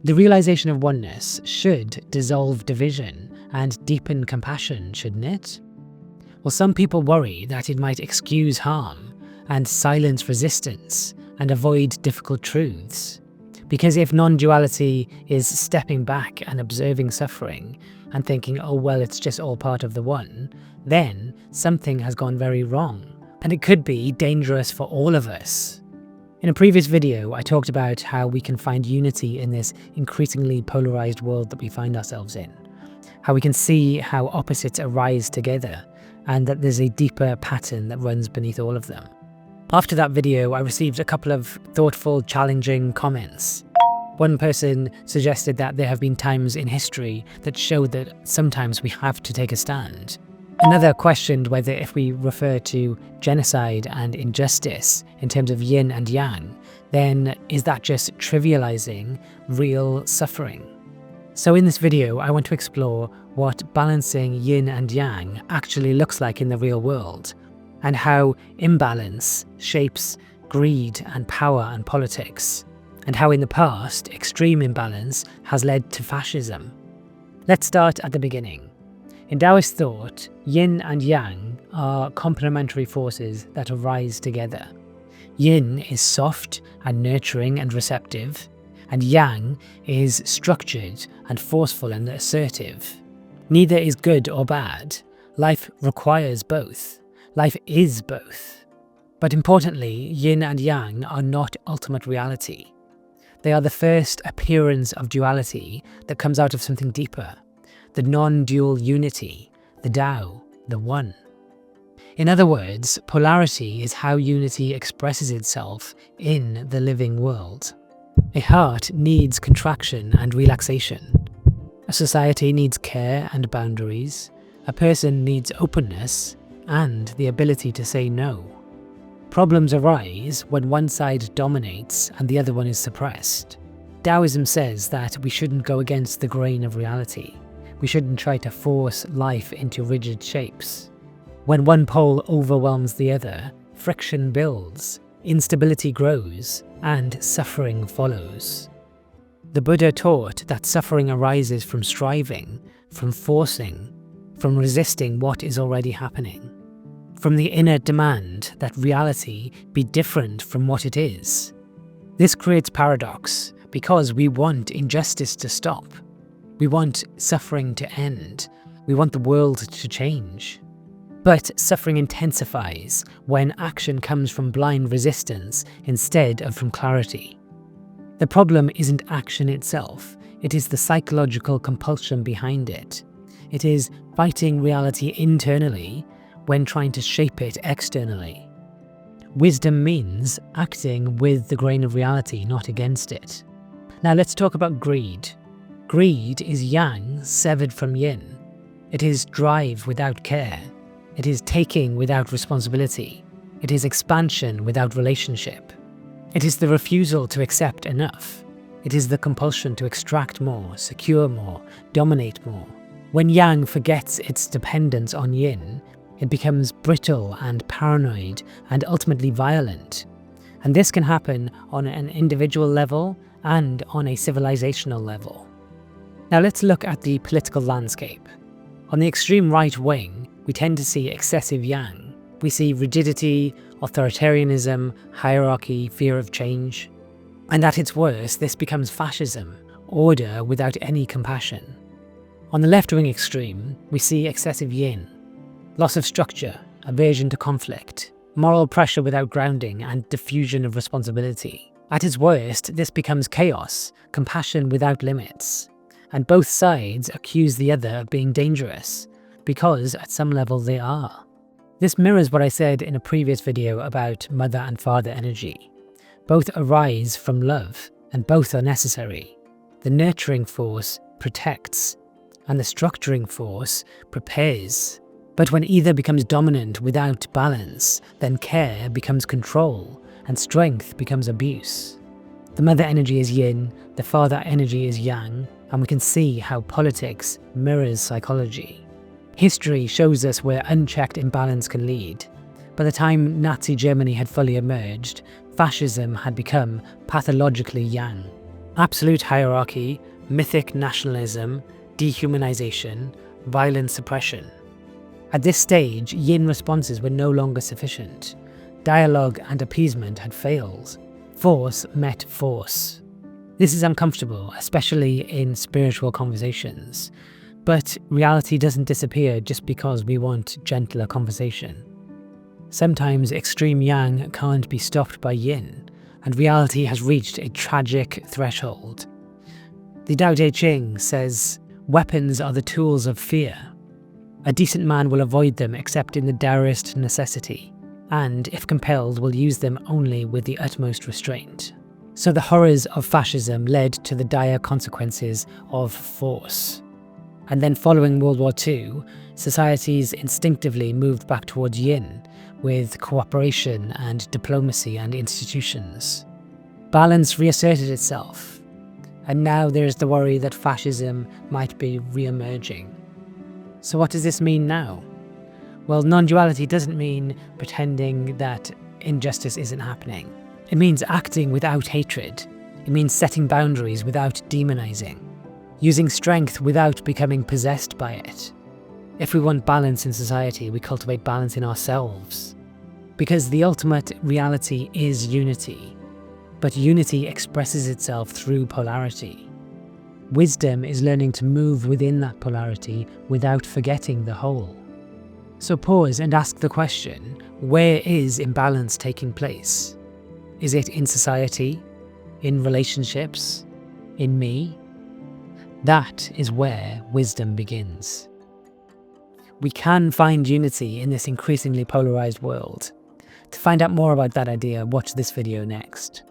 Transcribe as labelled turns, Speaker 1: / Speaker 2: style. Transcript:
Speaker 1: The realization of oneness should dissolve division and deepen compassion, shouldn't it? Well, some people worry that it might excuse harm and silence resistance and avoid difficult truths. Because if non-duality is stepping back and observing suffering and thinking, oh well, it's just all part of the one, then something has gone very wrong, and it could be dangerous for all of us. In a previous video, I talked about how we can find unity in this increasingly polarized world that we find ourselves in, how we can see how opposites arise together, and that there's a deeper pattern that runs beneath all of them. After that video, I received a couple of thoughtful, challenging comments. One person suggested that there have been times in history that show that sometimes we have to take a stand. Another questioned whether if we refer to genocide and injustice in terms of yin and yang, then is that just trivializing real suffering? So in this video, I want to explore what balancing yin and yang actually looks like in the real world, and how imbalance shapes greed and power and politics, and how in the past, extreme imbalance has led to fascism. Let's start at the beginning. In Taoist thought, yin and yang are complementary forces that arise together. Yin is soft and nurturing and receptive, and yang is structured and forceful and assertive. Neither is good or bad. Life requires both. Life is both. But importantly, yin and yang are not ultimate reality. They are the first appearance of duality that comes out of something deeper. The non-dual unity, the Tao, the One. In other words, polarity is how unity expresses itself in the living world. A heart needs contraction and relaxation. A society needs care and boundaries. A person needs openness and the ability to say no. Problems arise when one side dominates and the other one is suppressed. Taoism says that we shouldn't go against the grain of reality. We shouldn't try to force life into rigid shapes. When one pole overwhelms the other, friction builds, instability grows, and suffering follows. The Buddha taught that suffering arises from striving, from forcing, from resisting what is already happening, from the inner demand that reality be different from what it is. This creates paradox because we want injustice to stop. We want suffering to end. We want the world to change. But suffering intensifies when action comes from blind resistance instead of from clarity. The problem isn't action itself, it is the psychological compulsion behind it. It is fighting reality internally when trying to shape it externally. Wisdom means acting with the grain of reality, not against it. Now let's talk about greed. Greed is yang severed from yin. It is drive without care. It is taking without responsibility. It is expansion without relationship. It is the refusal to accept enough. It is the compulsion to extract more, secure more, dominate more. When yang forgets its dependence on yin, it becomes brittle and paranoid and ultimately violent. And this can happen on an individual level and on a civilizational level. Now let's look at the political landscape. On the extreme right wing, we tend to see excessive yang. We see rigidity, authoritarianism, hierarchy, fear of change. And at its worst, this becomes fascism, order without any compassion. On the left-wing extreme, we see excessive yin, loss of structure, aversion to conflict, moral pressure without grounding, and diffusion of responsibility. At its worst, this becomes chaos, compassion without limits. And both sides accuse the other of being dangerous, because at some level they are. This mirrors what I said in a previous video about mother and father energy. Both arise from love, and both are necessary. The nurturing force protects, and the structuring force prepares. But when either becomes dominant without balance, then care becomes control, and strength becomes abuse. The mother energy is yin, the father energy is yang, and we can see how politics mirrors psychology. History shows us where unchecked imbalance can lead. By the time Nazi Germany had fully emerged, fascism had become pathologically yang. Absolute hierarchy, mythic nationalism, dehumanization, violent suppression. At this stage, yin responses were no longer sufficient. Dialogue and appeasement had failed. Force met force. This is uncomfortable, especially in spiritual conversations. But reality doesn't disappear just because we want gentler conversation. Sometimes extreme yang can't be stopped by yin, and reality has reached a tragic threshold. The Tao Te Ching says, "Weapons are the tools of fear. A decent man will avoid them except in the direst necessity, and, if compelled, will use them only with the utmost restraint." So the horrors of fascism led to the dire consequences of force. And then following World War II, societies instinctively moved back towards yin, with cooperation and diplomacy and institutions. Balance reasserted itself, and now there is the worry that fascism might be re-emerging. So what does this mean now? Well, non-duality doesn't mean pretending that injustice isn't happening. It means acting without hatred. It means setting boundaries without demonizing. Using strength without becoming possessed by it. If we want balance in society, we cultivate balance in ourselves. Because the ultimate reality is unity. But unity expresses itself through polarity. Wisdom is learning to move within that polarity without forgetting the whole. So pause and ask the question, where is imbalance taking place? Is it in society? In relationships? In me? That is where wisdom begins. We can find unity in this increasingly polarized world. To find out more about that idea, watch this video next.